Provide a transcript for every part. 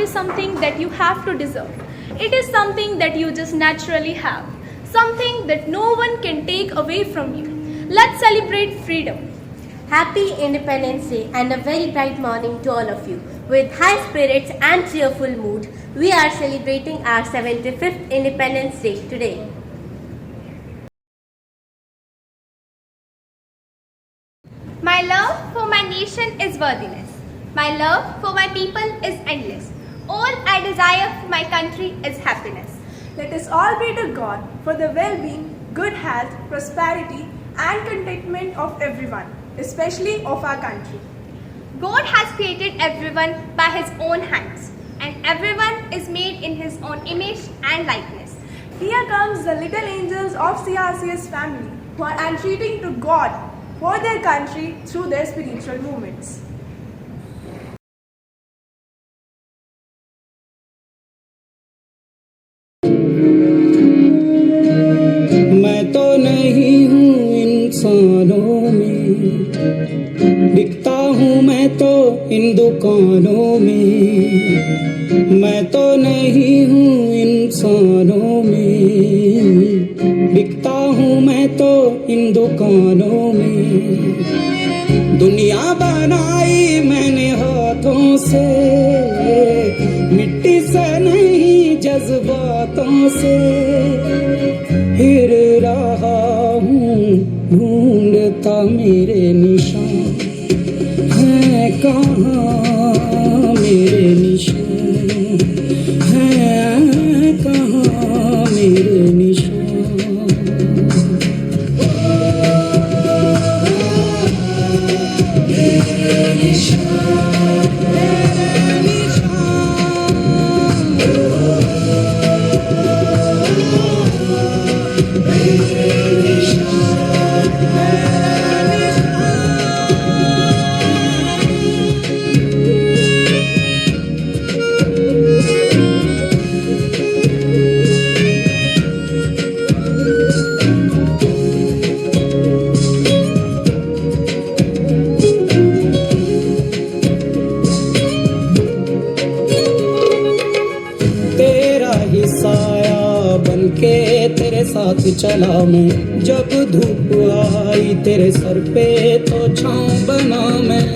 something that you have to deserve. It is something that you just naturally have, something that no one can take away from you. Let's celebrate freedom. Happy Independence Day and a very bright morning to all of you. With high spirits and cheerful mood, we are celebrating our 75th Independence Day today. My love for my nation is worthiness. My love for my people is endless. All I desire for my country is happiness. Let us all pray to God for the well-being, good health, prosperity and contentment of everyone, especially of our country. God has created everyone by His own hands, and everyone is made in His own image and likeness. Here comes the little angels of CRCS family who are entreating to God for their country through their spiritual movements. मैं तो नहीं हूँ इंसानों में, बिकता हूँ मैं तो इन दुकानों में। मैं तो नहीं हूँ इंसानों में, बिकता हूँ मैं तो इन दुकानों में। दुनिया बनाई मैंने हाथों से, मिट्टी से नहीं जज्बातों से। फिर रहा हूँ ढूंढता मेरे निशान है कहाँ, मेरे निशान है कहाँ, मेरे निशान। तेरे साथ चला मैं, जब धूप आई तेरे सर पे तो छाँव बना मैं।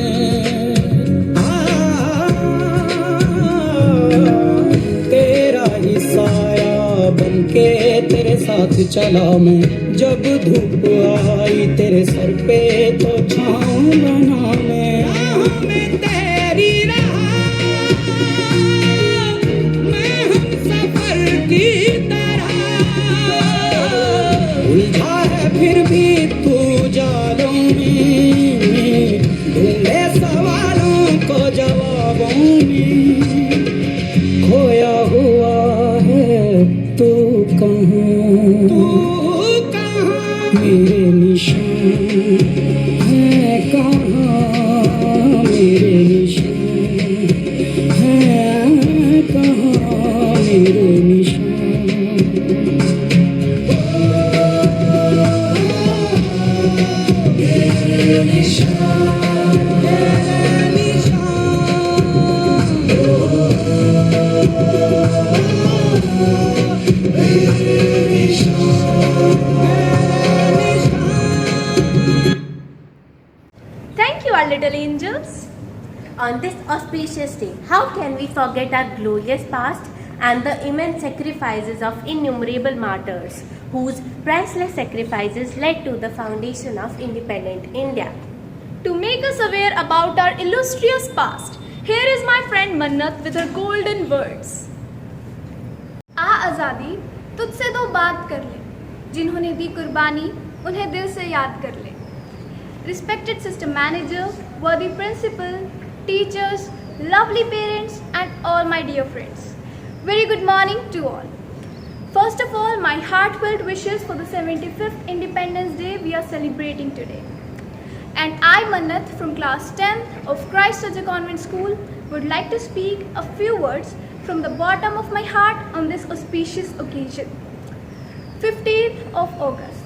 तेरा ही साया बनके तेरे साथ चला मैं, जब धूप आई तेरे सर पे तो छाँव बना मैं। मैं तेरी रहा, मैं हम सफर की उलझा है फिर भी तू जालों में, ढूंढे सवालों को जवाबों में। खोया हुआ है तू कहाँ, तू कहाँ, मेरे निशान है कहाँ, मेरे निशान है कहाँ, मेरे निशान। Thank you, our little angels. On this auspicious day, how can we forget our glorious past and the immense sacrifices of innumerable martyrs whose priceless sacrifices led to the foundation of independent India? To make us aware about our illustrious past, here is my friend Mannat with her golden words. आ आज़ादी तुझसे दो बात कर ले, जिन्होंने दी कुर्बानी उन्हें दिल से याद कर ले। Respected system manager, worthy principal, teachers, lovely parents and all my dear friends. Very good morning to all. First of all, my heartfelt wishes for the 75th Independence Day we are celebrating today. And I, Mannat, from class 10th of Christ Church Convent School, would like to speak a few words from the bottom of my heart on this auspicious occasion. 15th of August.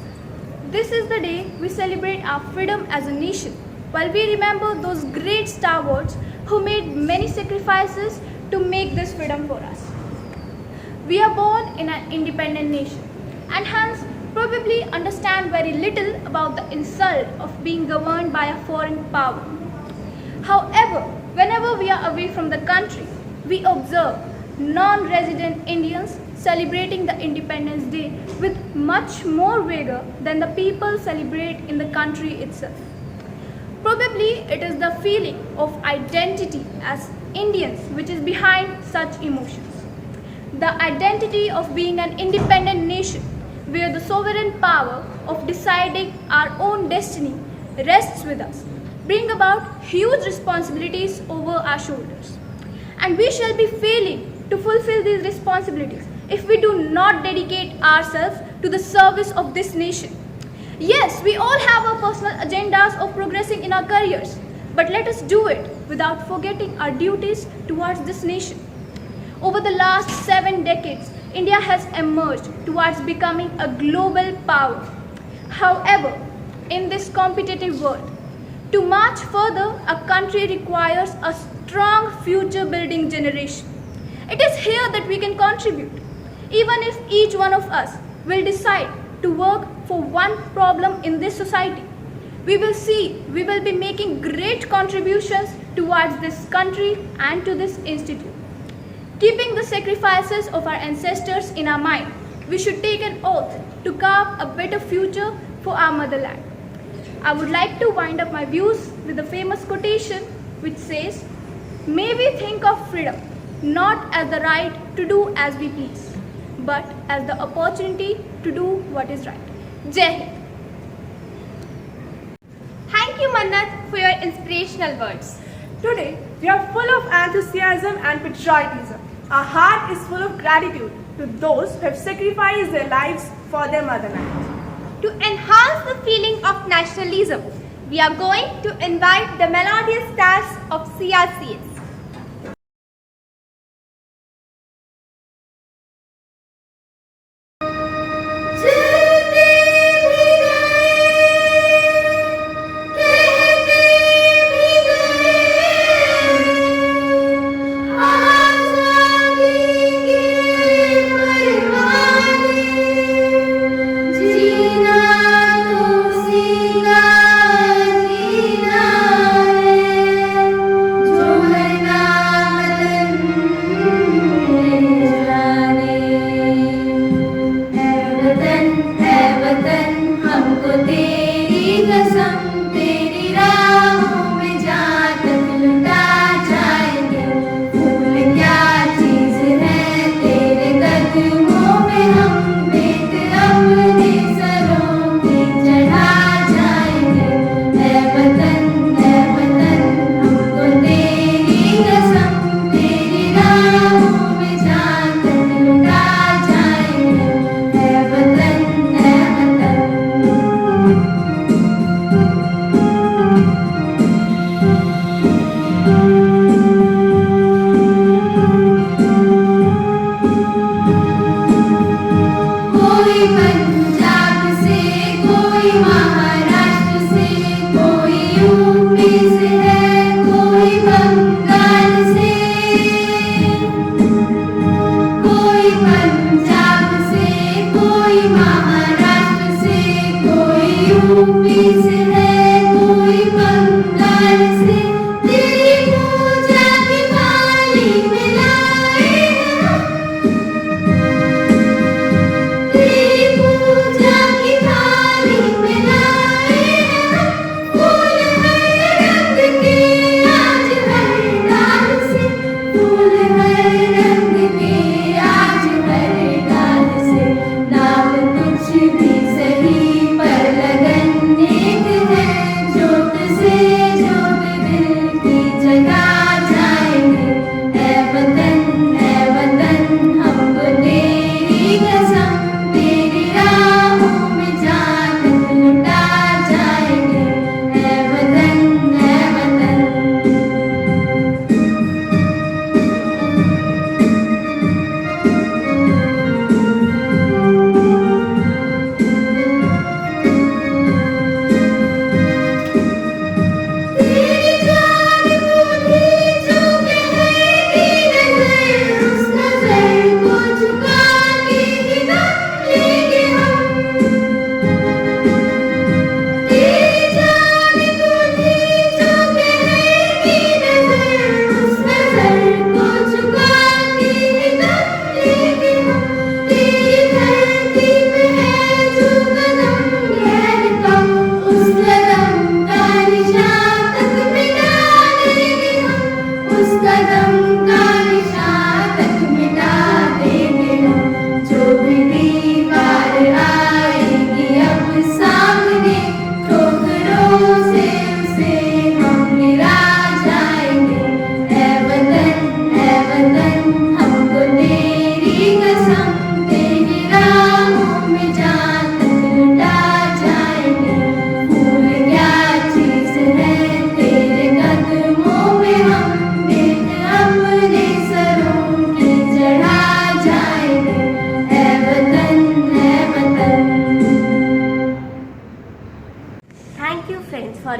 This is the day we celebrate our freedom as a nation, while we remember those great stalwarts who made many sacrifices to make this freedom for us. We are born in an independent nation and hence probably understand very little about the insult of being governed by a foreign power. However, whenever we are away from the country, we observe non-resident Indians celebrating the Independence Day with much more vigor than the people celebrate in the country itself. Probably it is the feeling of identity as Indians which is behind such emotions. The identity of being an independent nation where the sovereign power of deciding our own destiny rests with us bring about huge responsibilities over our shoulders. And we shall be failing to fulfill these responsibilities if we do not dedicate ourselves to the service of this nation. Yes, we all have our personal agendas of progressing in our careers, but let us do it without forgetting our duties towards this nation. Over the last 7 decades, India has emerged towards becoming a global power. However, in this competitive world, to march further, a country requires a strong future building generation. It is here that we can contribute. Even if each one of us will decide to work for one problem in this society, we will be making great contributions towards this country and to this institute. Keeping the sacrifices of our ancestors in our mind, we should take an oath to carve a better future for our motherland. I would like to wind up my views with a famous quotation which says, "May we think of freedom not as the right to do as we please, but as the opportunity to do what is right." Jai Hind. Thank you, Mannat, for your inspirational words. Today, we are full of enthusiasm and patriotism. Our heart is full of gratitude to those who have sacrificed their lives for their motherland. To enhance the feeling of nationalism, we are going to invite the melodious stars of CRCS.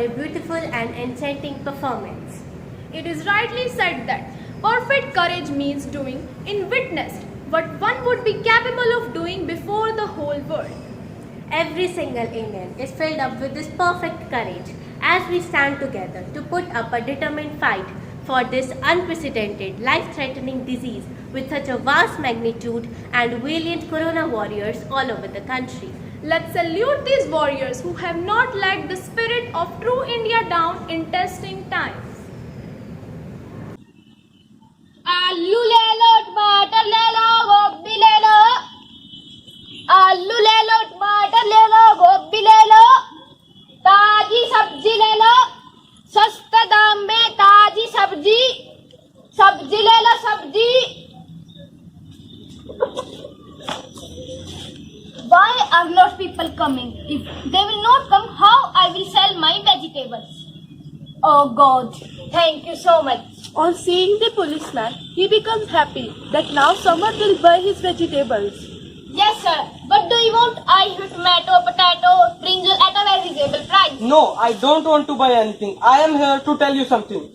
a beautiful and enchanting performance. It is rightly said that perfect courage means doing in witness what one would be capable of doing before the whole world. Every single Indian is filled up with this perfect courage as we stand together to put up a determined fight for this unprecedented, life-threatening disease with such a vast magnitude and valiant corona warriors all over the country. Let's salute these warriors who have not let the spirit of true India down in testing times. आलू ले लो, टमाटर ले लो, गोभी ले लो। आलू ले लो, टमाटर ले लो, गोभी ले लो। ताजी सब्जी ले लो, सस्ते दाम में ताजी सब्जी। सब्जी ले लो, सब्जी। Why are not people coming? If they will not come, how I will sell my vegetables? Oh God, thank you so much. On seeing the policeman, he becomes happy that now someone will buy his vegetables. Yes, sir. What do you want? I have tomato, potato, brinjal at a very reasonable price. No, I don't want to buy anything. I am here to tell you something.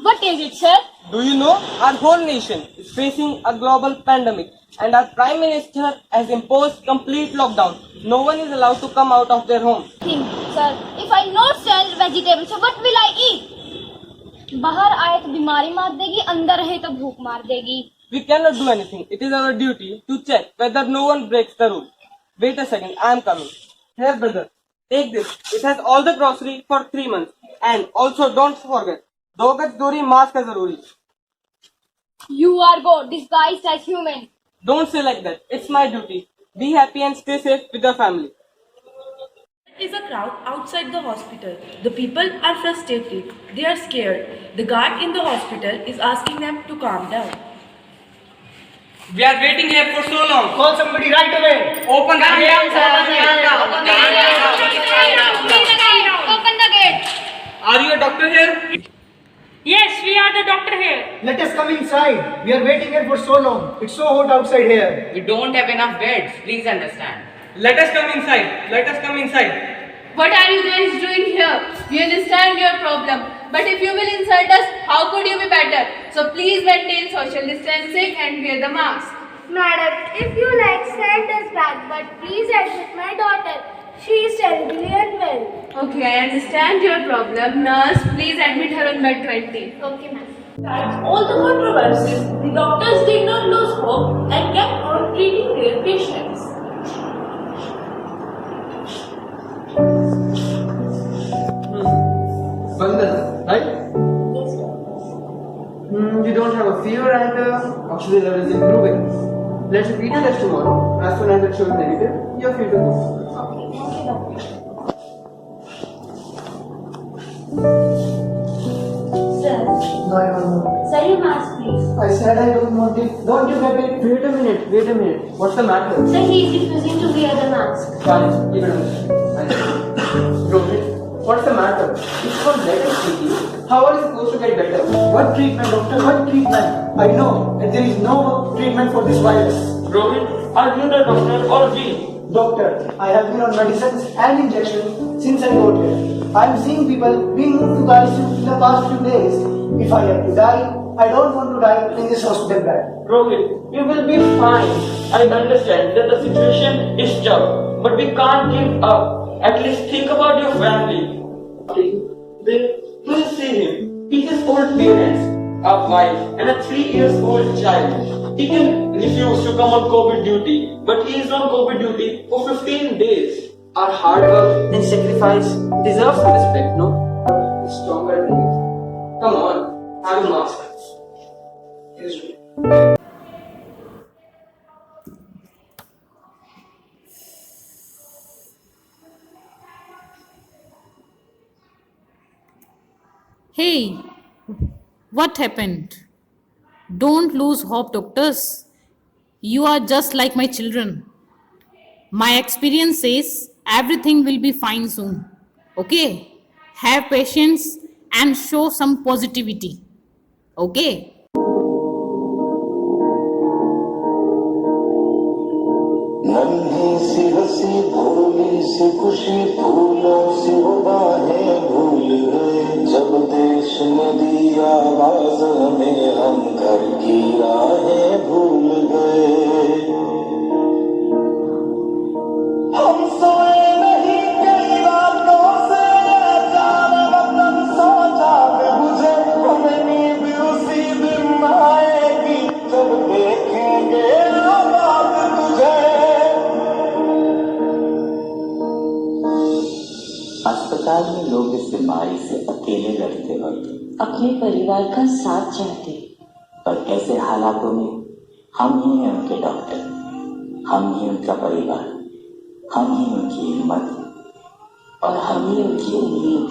What is it, sir? Do you know our whole nation is facing a global pandemic and our Prime Minister has imposed complete lockdown. No one is allowed to come out of their home. Think, sir. If I not sell vegetables, so what will I eat? बाहर आए तो बीमारी मार देगी, अंदर रहे तो भूख मार देगी. We cannot do anything. It is our duty to check whether no one breaks the rule. Wait a second, I am coming. Here, brother, take this. It has all the grocery for 3 months. And also don't forget, 2 गज दूरी, mask है जरूरी. You are God disguised as human. Don't say like that. It's my duty. Be happy and stay safe with your family. There is a crowd outside the hospital. The people are frustrated. They are scared. The guard in the hospital is asking them to calm down. We are waiting here for so long. Call somebody right away. Open the gate. Open the gate. Are you a doctor here? Yes, we are the doctor here. Let us come inside. We are waiting here for so long. It's so hot outside here. We don't have enough beds. Please understand. Let us come inside. Let us come inside. What are you guys doing here? We understand your problem, but if you will insult us, how could you be better? So please maintain social distancing and wear the mask. Madam, if you like, send us back, but please admit my daughter. She is terribly unwell. Okay, I understand your problem. Nurse, please admit her on bed 20. Okay, ma'am. Despite all the controversies, the doctors did not lose hope and kept on treating their patients. Bandhan, right? Yes, sir. You don't have a fever and oxygen level is improving. Let's repeat the test tomorrow. As soon as it shows negative, you're free to go. Okay, thank you, doctor. Sir, No, I don't know. sir, your mask, please. I said I don't want it. Don't you get it? Wait a minute, wait a minute. What's the matter? Sir, he is refusing to wear the mask. Fine, keep it on. Rohit, what's the matter? It's for better speaking. How are you supposed to get better? What treatment, doctor? What treatment? I know that there is no treatment for this virus. Rohit, are you the doctor or we? Doctor, I have been on medicines and injections since I got here. I am seeing people being moved to the ICU in the past few days. If I have to die, I don't want to die in this hospital bed. Rohit, you will be fine. I understand that the situation is tough, but we can't give up. At least think about your family. Please see him. He has old parents, a wife, and a 3-year-old child. He can refuse to come on COVID duty, but he is on COVID duty for 15 days. Our hard work and sacrifice deserves respect, no? He's stronger than you. Come on, have a mask. Yes, Hey, what happened? Don't lose hope, doctors. You are just like my children. My experience says everything will be fine soon. Okay? Have patience and show some positivity. Okay? Nandhi सी हंसी भोली सी खुशी फूलों सी बाहें भूल गए जब देश ने दी आवाज हमें हम घर की राहें भूल गए हम सोए नहीं कई रातों से जाने वतन सोचा बुझे हमें नींद उसी दिन आएगी जब देखेंगे आबाद तुझे अस्पताल में लोग इस बीमारी से अकेले लड़ते वक्त अपने परिवार का साथ चाहते, पर ऐसे हालातों में हम ही हैं उनके डॉक्टर, हम ही उनका परिवार, हम ही उनकी हिम्मत और हम ही उनकी उम्मीद।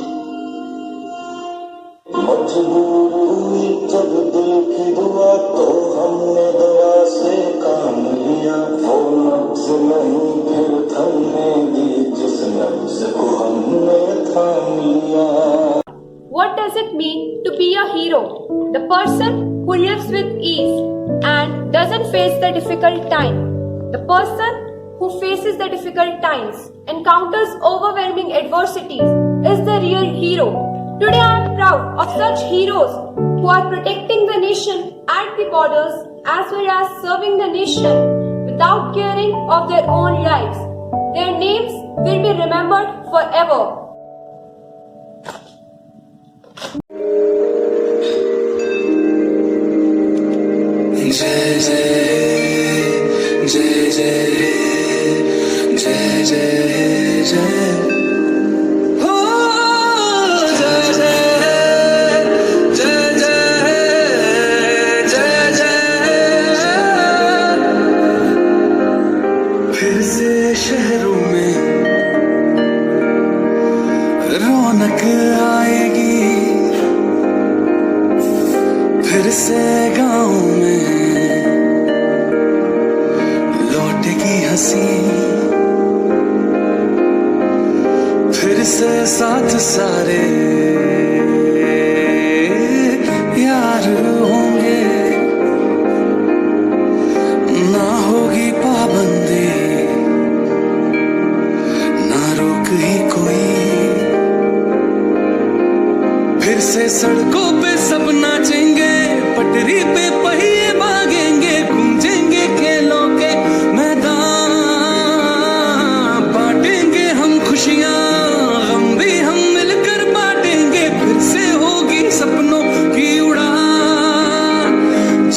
मजबूर हुई जब दिल की दुआ तो हमने दवा से काम लिया वो नब्ज नहीं फिर थमने दी जिस नब्ज को हमने थाम लिया। What does it mean to be a hero? The person who lives with ease and doesn't face the difficult time. The person who faces the difficult times, encounters overwhelming adversities, is the real hero. Today I am proud of such heroes who are protecting the nation at the borders as well as serving the nation without caring of their own lives. Their names will be remembered forever. जय जय जय जय जय जय जय हो जय जय जय जय जय जय फिर से शहरों में रौनक आएगी फिर से गाँव में लौटेगी हंसी फिर से साथ सारे यार होंगे ना होगी पाबंदी ना रोक ही कोई फिर से सड़कों पे सब नाचेंगे पटरी पे पहिए भागेंगे गूंजेंगे खेलों के मैदान बांटेंगे हम खुशियां गम भी हम मिलकर बांटेंगे फिर से होगी सपनों की उड़ान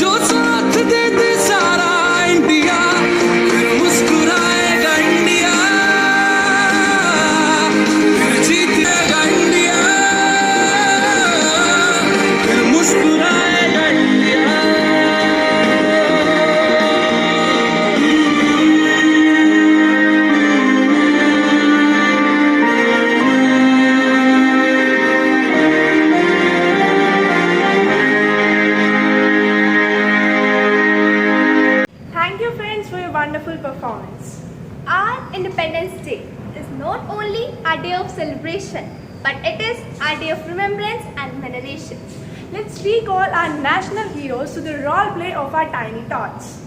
जो साथ दे दे सारा इंडिया फिर मुस्कुराएगा इंडिया फिर जीतेगा इंडिया फिर मुस्कुराएगा India Thank you friends for your wonderful performance. Our Independence Day is not only a day of celebration, but it is a day of remembrance and veneration. Let's recall our national heroes to the role play of our tiny tots.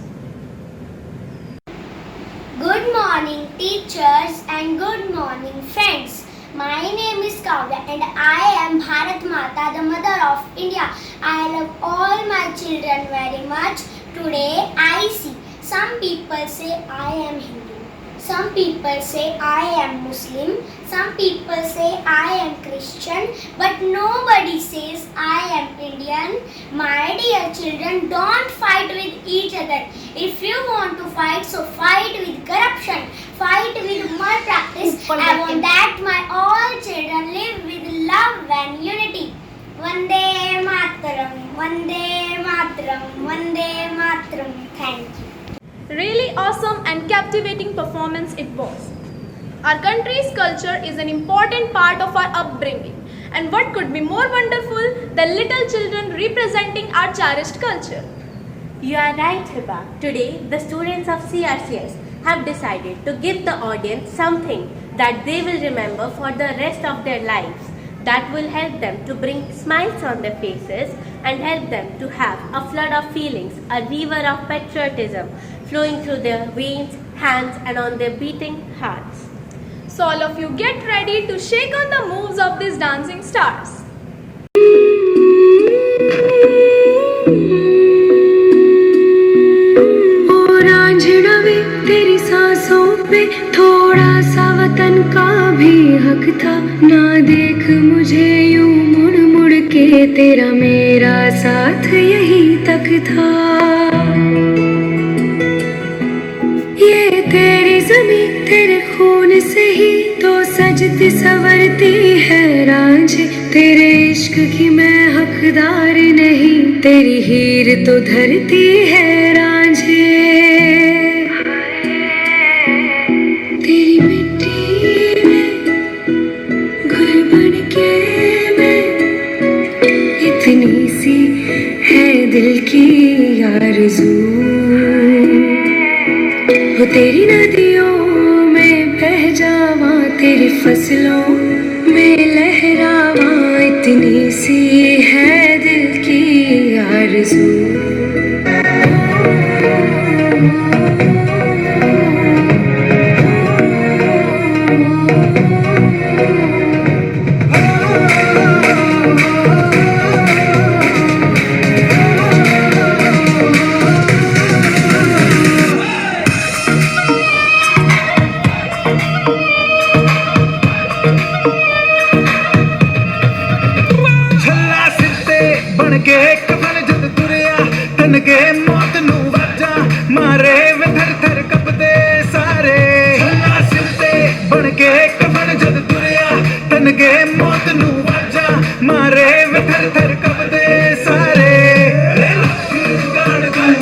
Good morning teachers and good morning friends. My name is Kavya and I am Bharat Mata, the mother of India. I love all my children very much. Today I see some people say I am Hindu. Some people say I am Muslim. Some people say I am Christian. But nobody says I am Indian. My dear children, don't fight with each other. If you want to fight, so fight with corruption. Fight with malpractice. I want that my all children live with love and unity. Vande Mataram, Vande Mataram, Vande Mataram. Thank you. Really awesome and captivating performance it was. Our country's culture is an important part of our upbringing. And what could be more wonderful than little children representing our cherished culture? You are right, Hiba. Today, the students of CRCS have decided to give the audience something that they will remember for the rest of their lives, that will help them to bring smiles on their faces and help them to have a flood of feelings, a river of patriotism flowing through their veins, hands and on their beating hearts. So all of you get ready to shake on the moves of these dancing stars. तेरी सांसों पे थोड़ा सा वतन का भी हक था, ना देख मुझे यूं मुड़ मुड़ के, तेरा मेरा साथ यही तक था। ये तेरी ज़मीं तेरे खून से ही तो सजती संवरती है रांझे, तेरे इश्क की मैं हकदार नहीं, तेरी हीर तो धरती है रांझे। तेरी मिट्टी में घुल बन के मैं, इतनी सी है दिल की आरज़ू, हो तेरी नदियों में बह जावा, तेरी फसलों में लहरावा, इतनी सी है दिल की आरज़ू। मौत नू वजा मारे वे थर थर कपदे सारे, सिर ते बन के कफन जद तुरिया, तन के मौत नू वजा मारे वे थर थर कपदे सारे। रे लखी गाड़ गई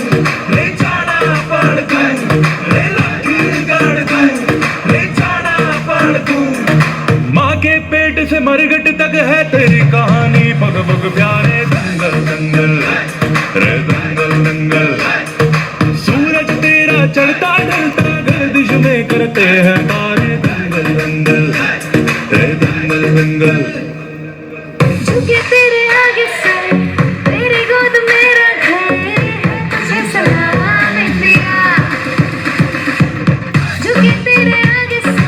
रे चाड़ा पाड़ गई, रे लखी गाड़ गई रे चाड़ा पाड़ तू, माँ के पेट से मरगट तक है तेरी कहानी, पग पग प्यारे दंगल दंगल रे दंगल दंगल। सूरज तेरा चढ़ता ढलता गर्दिश में करते हैं तारे, दंगल दंगल रे दंगल दंगल। झुके तेरे आगे सर, तेरी गोद मेरा घर, तुझे सलाम दिया। झुके तेरे आगे सर,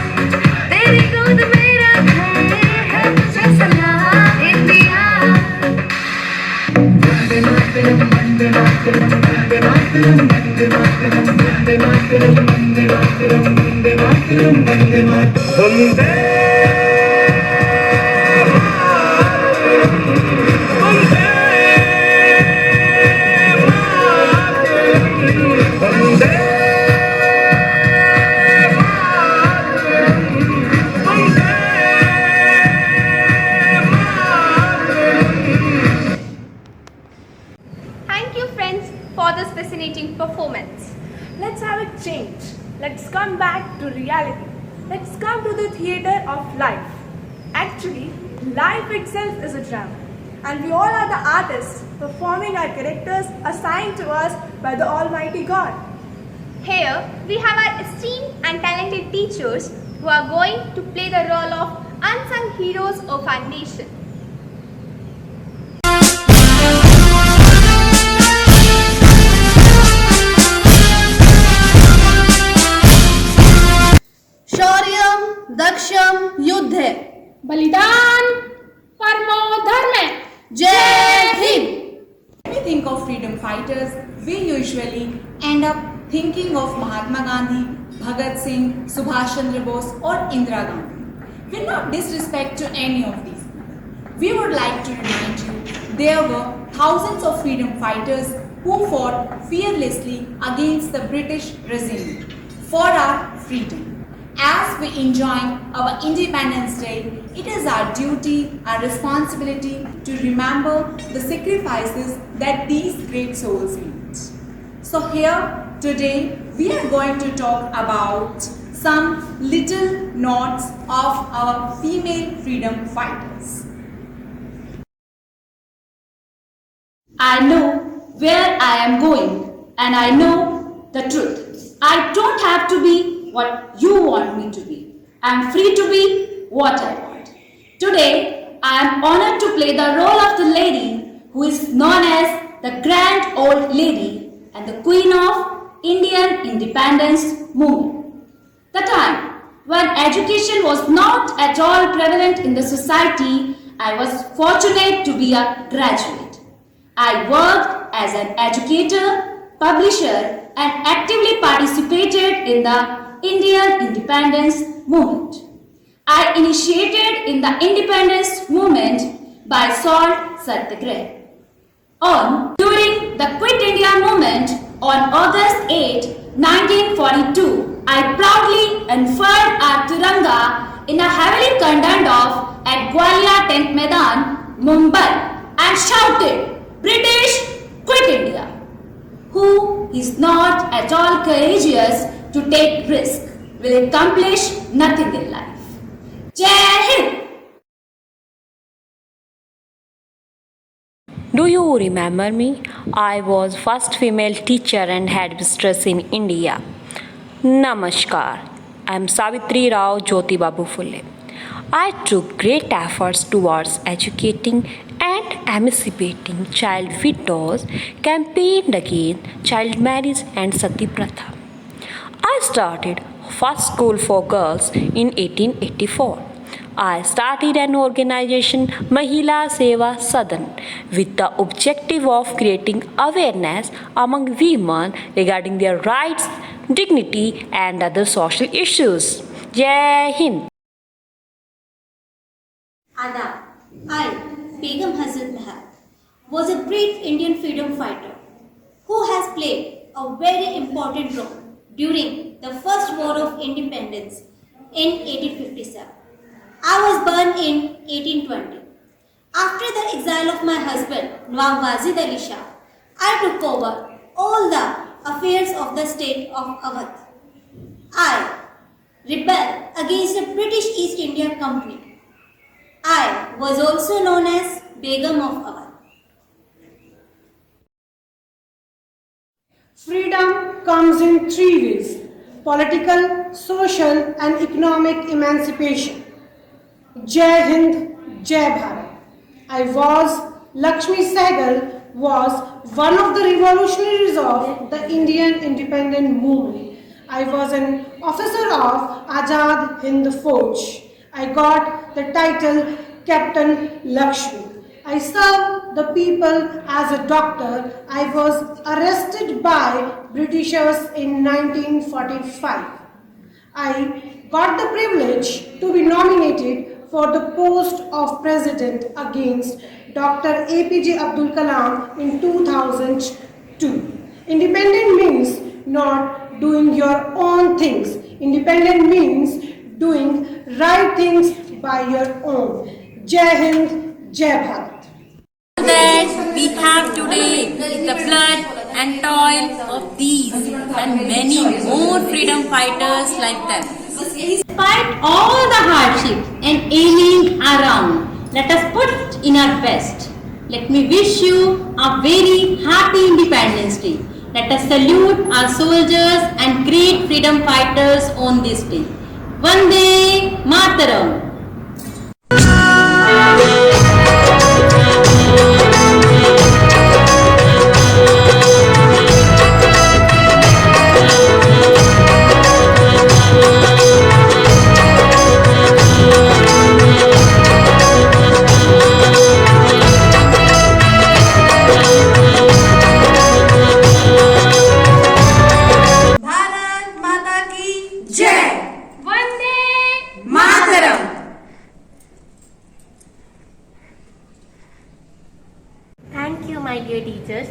तेरी गोद मेरा घर, तुझे सलाम दिया। वंदे मातरम वंदे मातरम वंदे मातरम वंदे मातरम वंदे मातरम वंदे मातरम वंदे मातरम वंदे मातरम वंदे। Thank you friends for this fascinating performance. Let's have a change. Let's come back to reality. Let's come to the theater of life. Actually, life itself is a drama. And we all are the artists performing our characters assigned to us by the Almighty God. Here we have our esteemed and talented teachers who are going to play the role of unsung heroes of our nation. शौर्यम दक्षम युद्ध है, बलिदान परमो धर्म। जय Hind. When we think of freedom fighters, we usually end up thinking of Mahatma Gandhi, Bhagat Singh, Subhash Chandra Bose or Indira Gandhi. With no disrespect to any of these, we would like to remind you there were thousands of freedom fighters who fought fearlessly against the British regime for our freedom. As we enjoy our Independence Day, it is our duty, our responsibility to remember the sacrifices that these great souls made. So here today we are going to talk about some little notes of our female freedom fighters. I know where I am going and I know the truth. I don't have to be what you want me to be. I am free to be what I want. Today, I am honored to play the role of the lady who is known as the Grand Old Lady and the Queen of Indian Independence Movement. The time when education was not at all prevalent in the society, I was fortunate to be a graduate. I worked as an educator, publisher, and actively participated in the Indian independence movement. I initiated in the independence movement by salt satyagraha. During the Quit India movement on August 8, 1942, I proudly unfurled our Tiranga in a heavily condemned off at Gwalior Tank Maidan, Mumbai, and shouted, "British, quit India!" Who is not at all courageous to take risk will accomplish nothing in life. Jai Hind! Do you remember me? I was first female teacher and headmistress in India. Namaskar. I am Savitri Rao Jyoti Babu Phule. I took great efforts towards educating and emancipating child widows, campaigned against child marriage and sati pratha. I started first school for girls in 1884. I started an organization, Mahila Seva Sadan, with the objective of creating awareness among women regarding their rights, dignity, and other social issues. Jai Hind. Adab. I, Begum Hazrat Mahal, was a great Indian freedom fighter who has played a very important role during the First War of Independence in 1857. I was born in 1820. After the exile of my husband, Nawab Wazid Ali Shah, I took over all the affairs of the state of Awadh. I rebelled against the British East India Company. I was also known as Begum of Awadh. Freedom comes in three ways: political, social, and economic emancipation. Jai Hind, Jai Bharat. Lakshmi Sehgal was one of the revolutionaries of the Indian independent movement. I was an officer of Azad Hind Fauj. I got the title Captain Lakshmi. I served the people as a doctor. I was arrested by Britishers in 1945. I got the privilege to be nominated for the post of president against Dr. APJ Abdul Kalam in 2002. Independent means not doing your own things. Independent means doing right things by your own. Jai Hind, Jai Bharat. That we have today the blood and toil of these and many more freedom fighters like them. Despite all the hardship and ailing around, let us put in our best. Let me wish you a very happy Independence Day. Let us salute our soldiers and great freedom fighters on this day. Vande Mataram.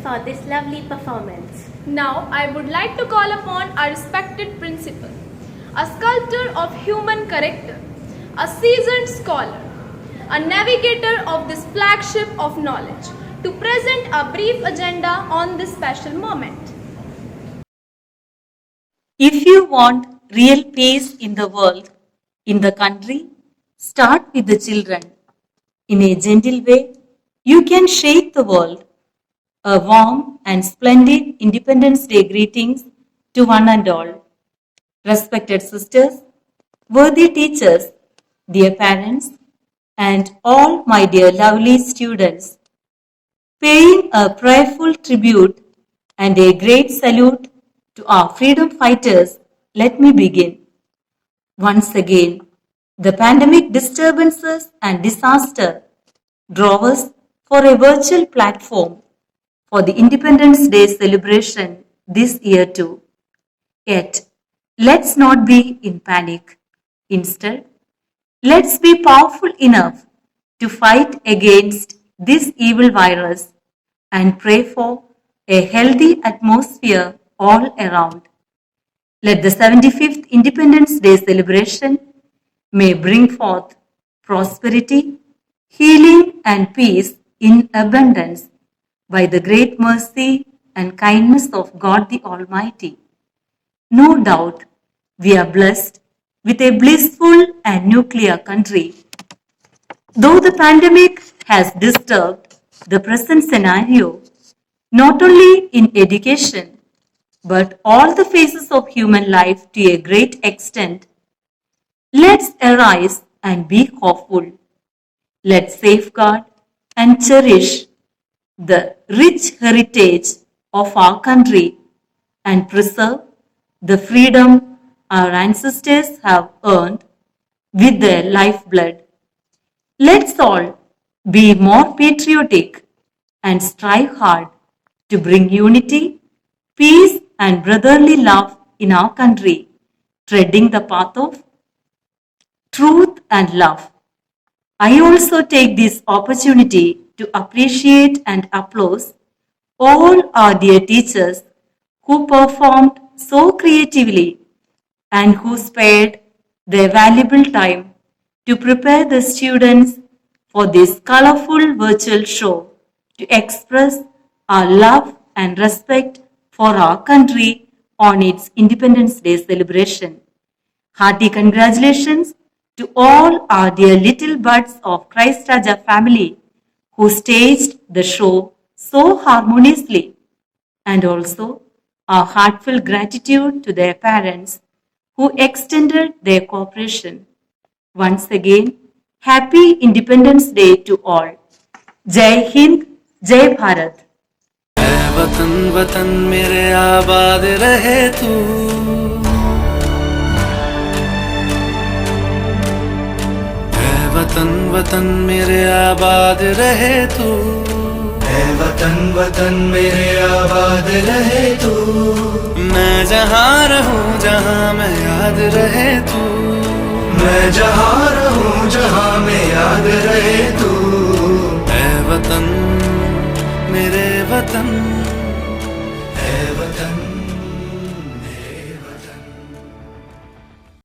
For this lovely performance. Now I would like to call upon our respected principal, a sculptor of human character, a seasoned scholar, a navigator of this flagship of knowledge, to present a brief agenda on this special moment. If you want real peace in the world, in the country, start with the children. In a gentle way, you can shake the world. A warm and splendid Independence Day greetings to one and all. Respected sisters, worthy teachers, dear parents, and all my dear lovely students, paying a prayerful tribute and a great salute to our freedom fighters, let me begin. Once again, the pandemic disturbances and disaster drove us for a virtual platform for the Independence Day celebration this year too. Yet, let's not be in panic. Instead, let's be powerful enough to fight against this evil virus and pray for a healthy atmosphere all around. Let the 75th Independence Day celebration may bring forth prosperity, healing and peace in abundance by the great mercy and kindness of God the Almighty. No doubt, we are blessed with a blissful and nuclear country. Though the pandemic has disturbed the present scenario, not only in education, but all the phases of human life to a great extent, let's arise and be hopeful. Let's safeguard and cherish the rich heritage of our country and preserve the freedom our ancestors have earned with their lifeblood. Let's all be more patriotic and strive hard to bring unity, peace and brotherly love in our country, treading the path of truth and love. I also take this opportunity to appreciate and applaud all our dear teachers who performed so creatively and who spared their valuable time to prepare the students for this colorful virtual show to express our love and respect for our country on its Independence Day celebration. Hearty congratulations to all our dear little buds of Christ Raja family who staged the show so harmoniously, and also our heartfelt gratitude to their parents who extended their cooperation. Once again, Happy Independence Day to all. Jai Hind, Jai Bharat. वतन वतन मेरे आबाद रहे तू, वतन वतन मेरे आबाद रहे तू, वतन वतन मेरे आबाद रहे तू, मैं जहाँ रहूँ जहाँ मैं याद रहे तू, मैं जहाँ रहूँ जहाँ मैं याद रहे तू, वतन मेरे वतन।